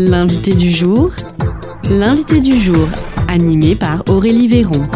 L'invité du jour, animé par Aurélie Véron.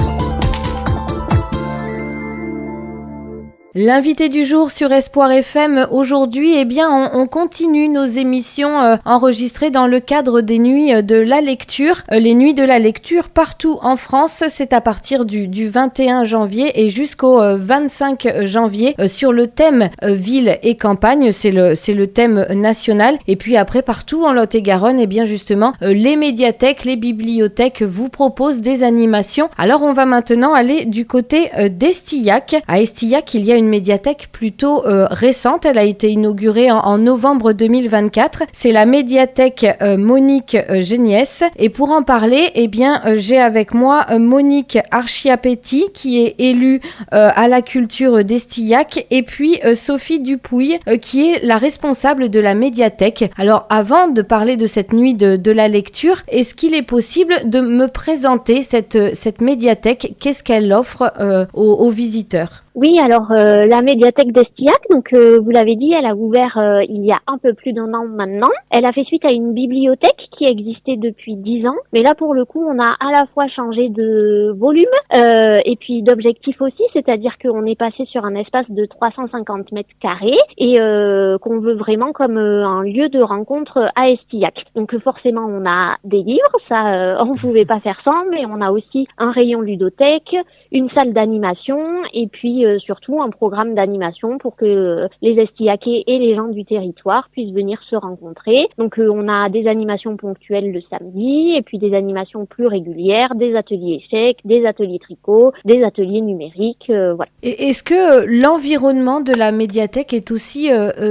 L'invité du jour sur Espoir FM, aujourd'hui, on continue nos émissions enregistrées dans le cadre des nuits de la lecture. Les nuits de la lecture partout en France, c'est à partir du 21 janvier et jusqu'au 25 janvier sur le thème ville et campagne, c'est le thème national. Et puis après, partout en Lot-et-Garonne, les médiathèques, les bibliothèques vous proposent des animations. Alors on va maintenant aller du côté d'Estillac. À Estillac, il y a une médiathèque plutôt récente. Elle a été inaugurée en novembre 2024. C'est la médiathèque Monique Géniès. Et pour en parler, j'ai avec moi Monique Archiapetti, qui est élue à la culture d'Estillac, et puis Sophie Dupouille, qui est la responsable de la médiathèque. Alors, avant de parler de cette nuit de la lecture, est-ce qu'il est possible de me présenter cette médiathèque? Qu'est-ce qu'elle offre aux visiteurs? Oui, alors la médiathèque d'Estillac, vous l'avez dit, elle a ouvert il y a un peu plus d'un an maintenant. Elle a fait suite à une bibliothèque qui existait depuis 10 ans, mais là pour le coup, on a à la fois changé de volume et puis d'objectif aussi, c'est-à-dire qu'on est passé sur un espace de 350 mètres carrés et qu'on veut vraiment comme un lieu de rencontre à Estillac. Donc forcément, on a des livres, ça on pouvait pas faire sans, mais on a aussi un rayon ludothèque, une salle d'animation et puis surtout un programme d'animation pour que les Estillacais et les gens du territoire puissent venir se rencontrer. Donc on a des animations ponctuelles le samedi et puis des animations plus régulières, des ateliers échecs, des ateliers tricot, des ateliers numériques, voilà. Et est-ce que l'environnement de la médiathèque est aussi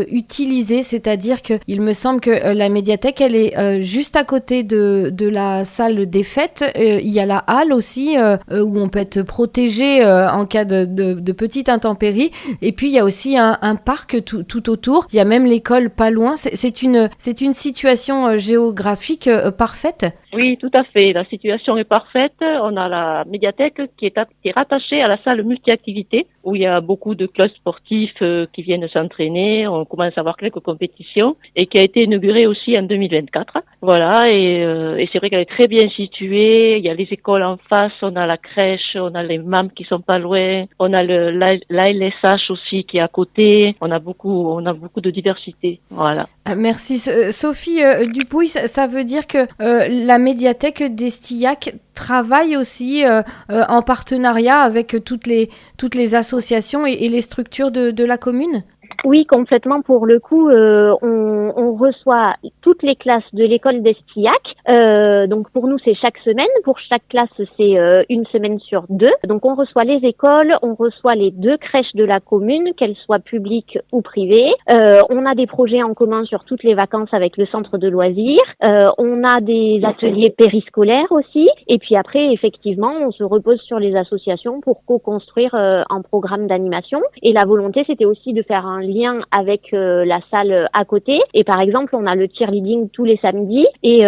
utilisé? C'est-à-dire que il me semble que la médiathèque, elle est juste à côté de la salle des fêtes. Il y a la halle aussi où on peut être protégé en cas de petite intempérie, et puis il y a aussi un parc tout autour, il y a même l'école pas loin. C'est une situation géographique parfaite. Oui, tout à fait, la situation est parfaite. On a la médiathèque qui est rattachée à la salle multi-activités où il y a beaucoup de clubs sportifs qui viennent s'entraîner, on commence à avoir quelques compétitions, et qui a été inaugurée aussi en 2024. Voilà, et c'est vrai qu'elle est très bien située, il y a les écoles en face, on a la crèche, on a les MAM qui sont pas loin, on a l'ALSH aussi qui est à côté, on a beaucoup de diversité. Voilà. Merci Sophie Dupouille, ça veut dire que la médiathèque d'Estillac travaille aussi en partenariat avec toutes les associations et les structures de la commune? Oui, complètement. Pour le coup, on reçoit toutes les classes de l'école d'Estillac. Donc pour nous, c'est chaque semaine. Pour chaque classe, c'est une semaine sur 2. Donc on reçoit les écoles, on reçoit les 2 crèches de la commune, qu'elles soient publiques ou privées. On a des projets en commun sur toutes les vacances avec le centre de loisirs. On a des ateliers périscolaires aussi. Et puis après, effectivement, on se repose sur les associations pour co-construire un programme d'animation. Et la volonté, c'était aussi de faire un lien avec la salle à côté. Et par exemple, on a le cheerleading tous les samedis et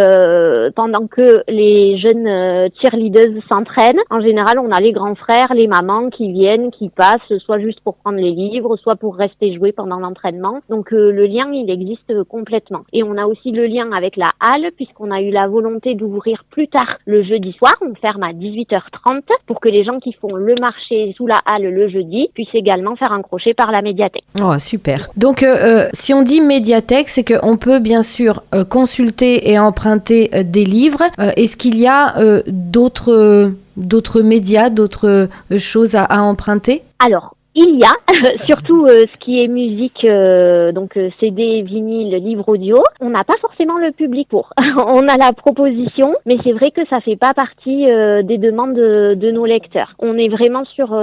pendant que les jeunes cheerleaders s'entraînent, en général, on a les grands frères, les mamans qui viennent, qui passent, soit juste pour prendre les livres, soit pour rester jouer pendant l'entraînement. Donc le lien, il existe complètement. Et on a aussi le lien avec la halle, puisqu'on a eu la volonté d'ouvrir plus tard le jeudi soir. On ferme à 18h30 pour que les gens qui font le marché sous la halle le jeudi puissent également faire un crochet par la médiathèque. Oh, super. Donc, si on dit médiathèque, c'est qu'on peut bien sûr consulter et emprunter des livres. Est-ce qu'il y a d'autres médias, d'autres choses à emprunter? Alors, il y a surtout ce qui est musique, donc CD, vinyle, livre audio. On n'a pas forcément le public pour. On a la proposition, mais c'est vrai que ça fait pas partie des demandes de nos lecteurs. On est vraiment sur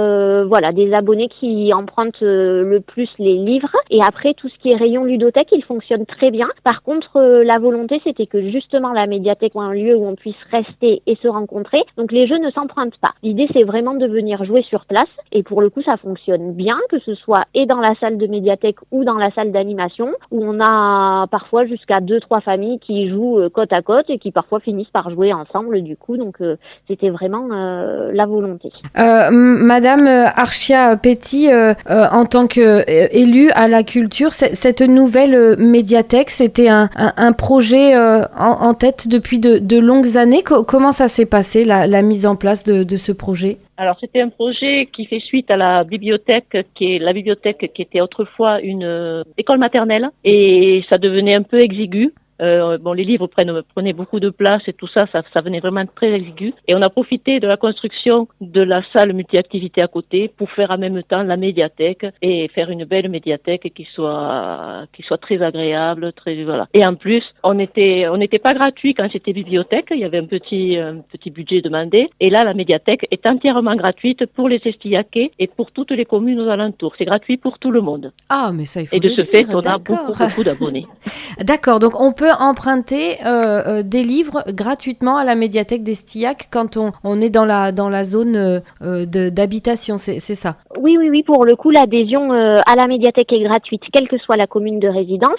des abonnés qui empruntent le plus les livres. Et après, tout ce qui est rayon ludothèque, il fonctionne très bien. Par contre, la volonté, c'était que justement la médiathèque soit un lieu où on puisse rester et se rencontrer. Donc les jeux ne s'empruntent pas. L'idée, c'est vraiment de venir jouer sur place. Et pour le coup, ça fonctionne fonctionne bien, que ce soit et dans la salle de médiathèque ou dans la salle d'animation, où on a parfois jusqu'à 2-3 familles qui jouent côte à côte et qui parfois finissent par jouer ensemble du coup. Donc c'était vraiment la volonté. Madame Archia Petit, en tant qu'élue à la culture, cette nouvelle médiathèque, c'était un projet en tête depuis de longues années. Comment ça s'est passé, la mise en place de ce projet ? Alors, c'était un projet qui fait suite à la bibliothèque qui était autrefois une école maternelle, et ça devenait un peu exigu. Les livres prenaient beaucoup de place et tout ça venait vraiment très exigu. Et on a profité de la construction de la salle multi-activité à côté pour faire en même temps la médiathèque et faire une belle médiathèque qui soit très agréable, voilà. Et en plus, on n'était pas gratuit quand c'était bibliothèque. Il y avait un petit budget demandé. Et là, la médiathèque est entièrement gratuite pour les Estillacais et pour toutes les communes aux alentours. C'est gratuit pour tout le monde. Ah, mais ça, il faut le dire. Et de ce fait, on a d'accord. beaucoup d'abonnés. D'accord. Donc, on peut emprunter des livres gratuitement à la médiathèque d'Estillac quand on est dans la zone d'habitation, c'est ça? Oui, pour le coup, l'adhésion à la médiathèque est gratuite, quelle que soit la commune de résidence.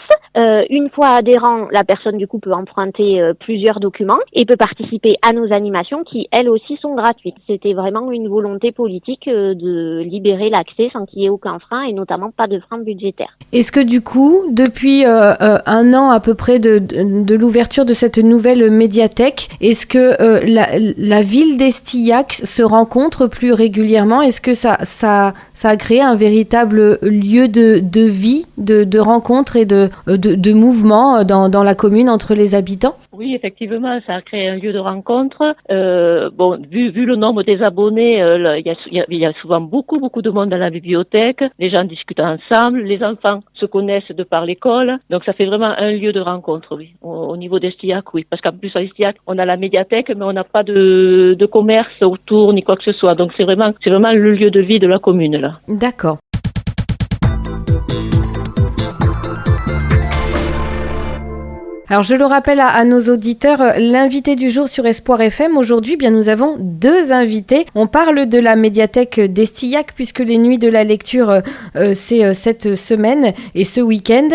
Une fois adhérent, la personne du coup peut emprunter plusieurs documents et peut participer à nos animations qui, elles aussi, sont gratuites. C'était vraiment une volonté politique de libérer l'accès sans qu'il y ait aucun frein et notamment pas de frein budgétaire. Est-ce que du coup, depuis un an à peu près de l'ouverture de cette nouvelle médiathèque, est-ce que la ville d'Estillac se rencontre plus régulièrement? Est-ce que ça a créé un véritable lieu de vie, de rencontre et de mouvement dans la commune entre les habitants? Oui, effectivement, ça a créé un lieu de rencontre. Vu le nombre des abonnés, il y a souvent beaucoup de monde dans la bibliothèque. Les gens discutent ensemble, les enfants se connaissent de par l'école. Donc ça fait vraiment un lieu de rencontre, oui. Au niveau d'Estillac, oui. Parce qu'en plus, à Estillac, on a la médiathèque, mais on n'a pas de commerce autour ni quoi que ce soit. Donc c'est vraiment le lieu de vie de la commune, là. D'accord. Alors je le rappelle à nos auditeurs, l'invité du jour sur Espoir FM, aujourd'hui, bien nous avons deux invités. On parle de la médiathèque d'Estillac puisque les nuits de la lecture, c'est cette semaine et ce week-end.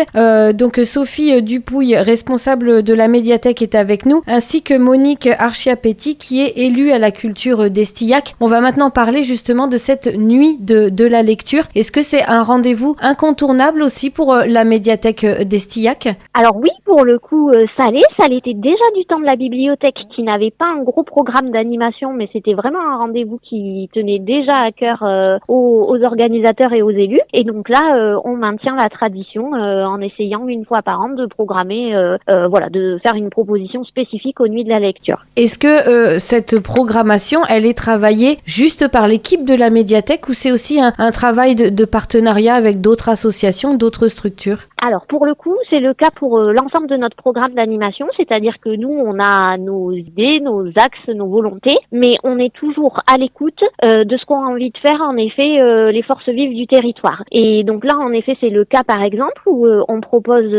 Donc Sophie Dupouille, responsable de la médiathèque, est avec nous, ainsi que Monique Archia-Petit qui est élue à la culture d'Estillac. On va maintenant parler justement de cette nuit de la lecture. Est-ce que c'est un rendez-vous incontournable aussi pour la médiathèque d'Estillac? Alors oui, pour le coup, ça l'était déjà du temps de la bibliothèque qui n'avait pas un gros programme d'animation, mais c'était vraiment un rendez-vous qui tenait déjà à cœur aux organisateurs et aux élus. Et donc là, on maintient la tradition en essayant une fois par an de programmer, de faire une proposition spécifique aux nuits de la lecture. Est-ce que cette programmation, elle est travaillée juste par l'équipe de la médiathèque ou c'est aussi un travail de partenariat avec d'autres associations, d'autres structures? Alors pour le coup, c'est le cas pour l'ensemble de notre programme d'animation, c'est-à-dire que nous, on a nos idées, nos axes, nos volontés, mais on est toujours à l'écoute de ce qu'on a envie de faire, en effet, les forces vives du territoire. Et donc là, en effet, c'est le cas, par exemple, où on propose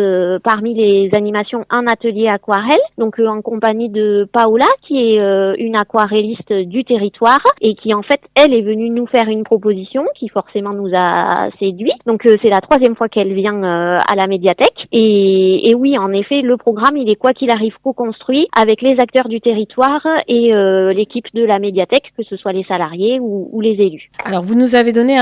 parmi les animations un atelier aquarelle, donc en compagnie de Paola, qui est une aquarelliste du territoire, et qui, en fait, elle est venue nous faire une proposition qui, forcément, nous a séduit. Donc c'est la 3e fois qu'elle vient à la médiathèque. Et oui, en effet, le programme, il est quoi qu'il arrive co-construit avec les acteurs du territoire et l'équipe de la médiathèque, que ce soit les salariés ou les élus. Alors, vous nous avez donné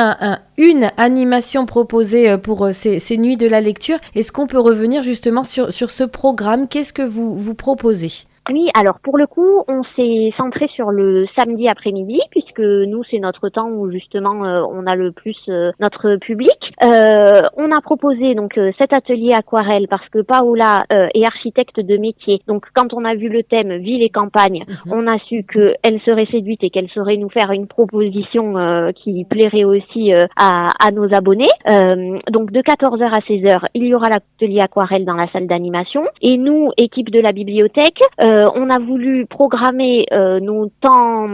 une animation proposée pour ces nuits de la lecture. Est-ce qu'on peut revenir justement sur ce programme? Qu'est-ce que vous proposez? Oui, alors pour le coup, on s'est centré sur le samedi après-midi puisque nous, c'est notre temps où justement on a le plus notre public. On a proposé donc cet atelier aquarelle parce que Paola est architecte de métier. Donc quand on a vu le thème ville et campagne, on a su qu'elle serait séduite et qu'elle saurait nous faire une proposition qui plairait aussi à nos abonnés. Donc de 14h à 16h, il y aura l'atelier aquarelle dans la salle d'animation et nous, équipe de la bibliothèque, on a voulu programmer nos temps,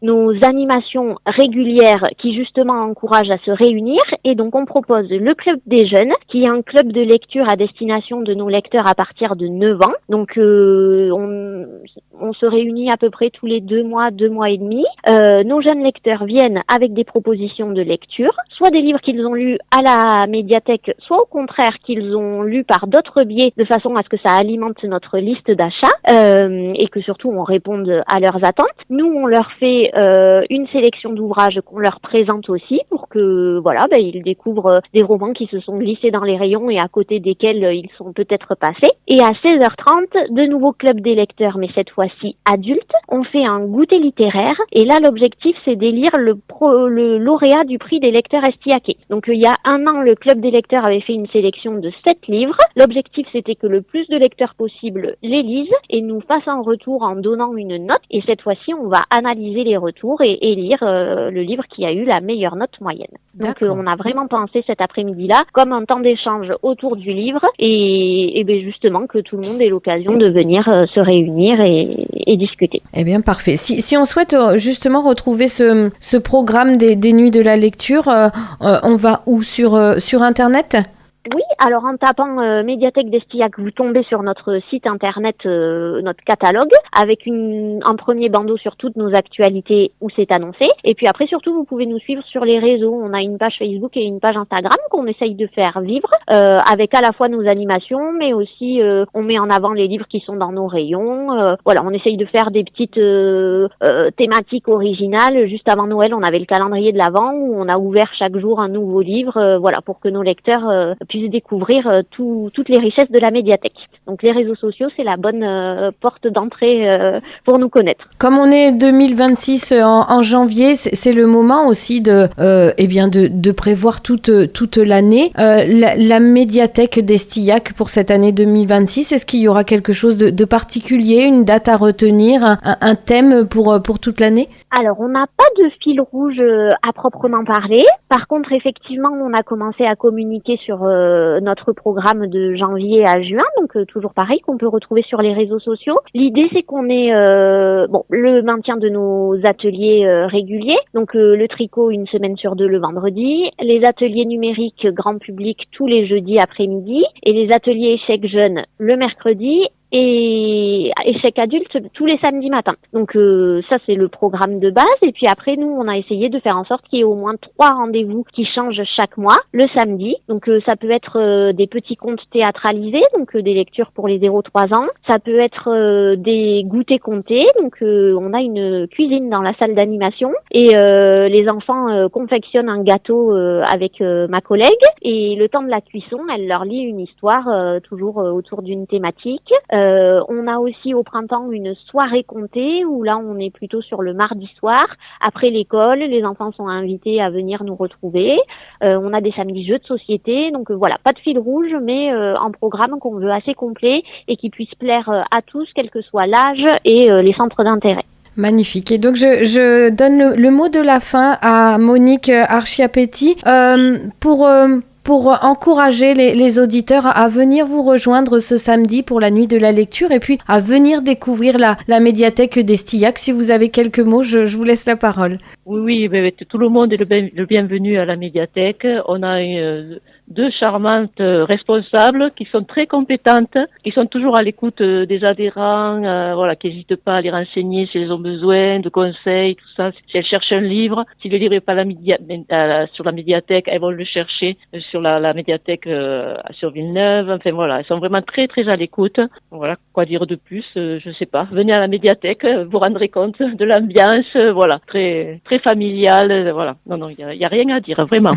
nos animations régulières qui justement encouragent à se réunir. Et donc on propose le Club des Jeunes, qui est un club de lecture à destination de nos lecteurs à partir de 9 ans. Donc on se réunit à peu près tous les 2 mois et demi. Nos jeunes lecteurs viennent avec des propositions de lecture, soit des livres qu'ils ont lus à la médiathèque, soit au contraire qu'ils ont lus par d'autres biais, de façon à ce que ça alimente notre liste d'achat et que surtout on réponde à leurs attentes. Nous, on leur fait une sélection d'ouvrages qu'on leur présente aussi pour que ils découvrent des romans qui se sont glissés dans les rayons et à côté desquels ils sont peut-être passés. Et à 16h30, de nouveau Club des lecteurs, mais cette fois-ci adultes, on fait un goûter littéraire et là l'objectif c'est d'élire le lauréat du prix des lecteurs estillaquais. Donc il y a un an, le Club des lecteurs avait fait une sélection de 7 livres. L'objectif c'était que le plus de lecteurs possible les lisent et nous fassent un retour en donnant une note. Et cette fois-ci, on va analyser les retours et élire le livre qui a eu la meilleure note moyenne. Donc on a vraiment pensé cet après-midi-là comme un temps d'échange autour du livre et justement que tout le monde ait l'occasion de venir se réunir et discuter. Eh bien, parfait. Si on souhaite justement retrouver ce programme des Nuits de la Lecture, on va où sur Internet ? Oui, alors en tapant Médiathèque d'Estillac, vous tombez sur notre site internet, notre catalogue, avec un premier bandeau sur toutes nos actualités où c'est annoncé. Et puis après, surtout, vous pouvez nous suivre sur les réseaux. On a une page Facebook et une page Instagram qu'on essaye de faire vivre, avec à la fois nos animations, mais aussi on met en avant les livres qui sont dans nos rayons. On essaye de faire des petites thématiques originales. Juste avant Noël, on avait le calendrier de l'Avent où on a ouvert chaque jour un nouveau livre, pour que nos lecteurs puissent découvrir toutes les richesses de la médiathèque. Donc les réseaux sociaux, c'est la bonne porte d'entrée pour nous connaître. Comme on est 2026 en janvier, c'est le moment aussi de prévoir toute l'année. La médiathèque d'Estillac pour cette année 2026, est-ce qu'il y aura quelque chose de particulier, une date à retenir, un thème pour toute l'année ? Alors, on n'a pas de fil rouge à proprement parler. Par contre, effectivement, on a commencé à communiquer sur notre programme de janvier à juin, donc toujours pareil, qu'on peut retrouver sur les réseaux sociaux. L'idée, c'est qu'on ait le maintien de nos ateliers réguliers, donc le tricot 1 semaine sur 2 le vendredi, les ateliers numériques grand public tous les jeudis après-midi, et les ateliers échecs jeunes le mercredi, et échec adulte tous les samedis matins. Donc ça c'est le programme de base et puis après nous on a essayé de faire en sorte qu'il y ait au moins 3 rendez-vous qui changent chaque mois le samedi. Donc ça peut être des petits contes théâtralisés, donc des lectures pour les 0-3 ans. Ça peut être des goûters comptés, donc on a une cuisine dans la salle d'animation et les enfants confectionnent un gâteau avec ma collègue et le temps de la cuisson, elle leur lit une histoire toujours autour d'une thématique. On a aussi au printemps une soirée comptée où là on est plutôt sur le mardi soir. Après l'école, les enfants sont invités à venir nous retrouver. On a des samedis jeux de société. Donc voilà, pas de fil rouge, mais un programme qu'on veut assez complet et qui puisse plaire à tous, quel que soit l'âge et les centres d'intérêt. Magnifique. Et donc, je donne le mot de la fin à Monique Archiapetti pour encourager les auditeurs à venir vous rejoindre ce samedi pour la nuit de la lecture et puis à venir découvrir la médiathèque d'Estillac. Si vous avez quelques mots, je vous laisse la parole. Oui, tout le monde est le bienvenu à la médiathèque. On a 2 charmantes responsables qui sont très compétentes, qui sont toujours à l'écoute des adhérents, qui n'hésitent pas à les renseigner si elles ont besoin de conseils, tout ça. Si elles cherchent un livre, si le livre n'est pas sur la médiathèque, elles vont le chercher sur la médiathèque sur Villeneuve. Enfin voilà, elles sont vraiment très très à l'écoute. Voilà, quoi dire de plus, je sais pas. Venez à la médiathèque, vous rendrez compte de l'ambiance, très très familiale, voilà. Non, il y a rien à dire, vraiment,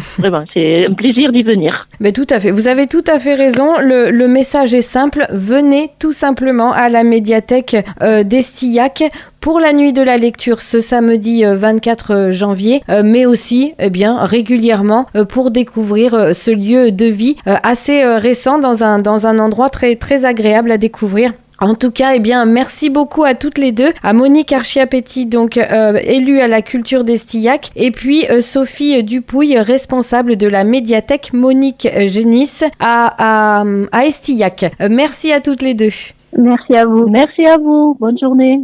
c'est un plaisir d'y venir. Mais tout à fait, vous avez tout à fait raison, le message est simple, venez tout simplement à la médiathèque d'Estillac pour la nuit de la lecture ce samedi 24 janvier, mais aussi régulièrement pour découvrir ce lieu de vie assez récent dans un endroit très, très agréable à découvrir. En tout cas, merci beaucoup à toutes les deux, à Monique Archiapetti, donc élue à la culture d'Estillac, et puis Sophie Dupouille, responsable de la médiathèque Monique Génis à Estillac. Merci à toutes les deux. Merci à vous. Merci à vous. Bonne journée.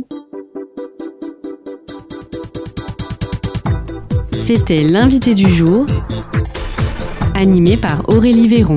C'était l'invité du jour, animé par Aurélie Véron.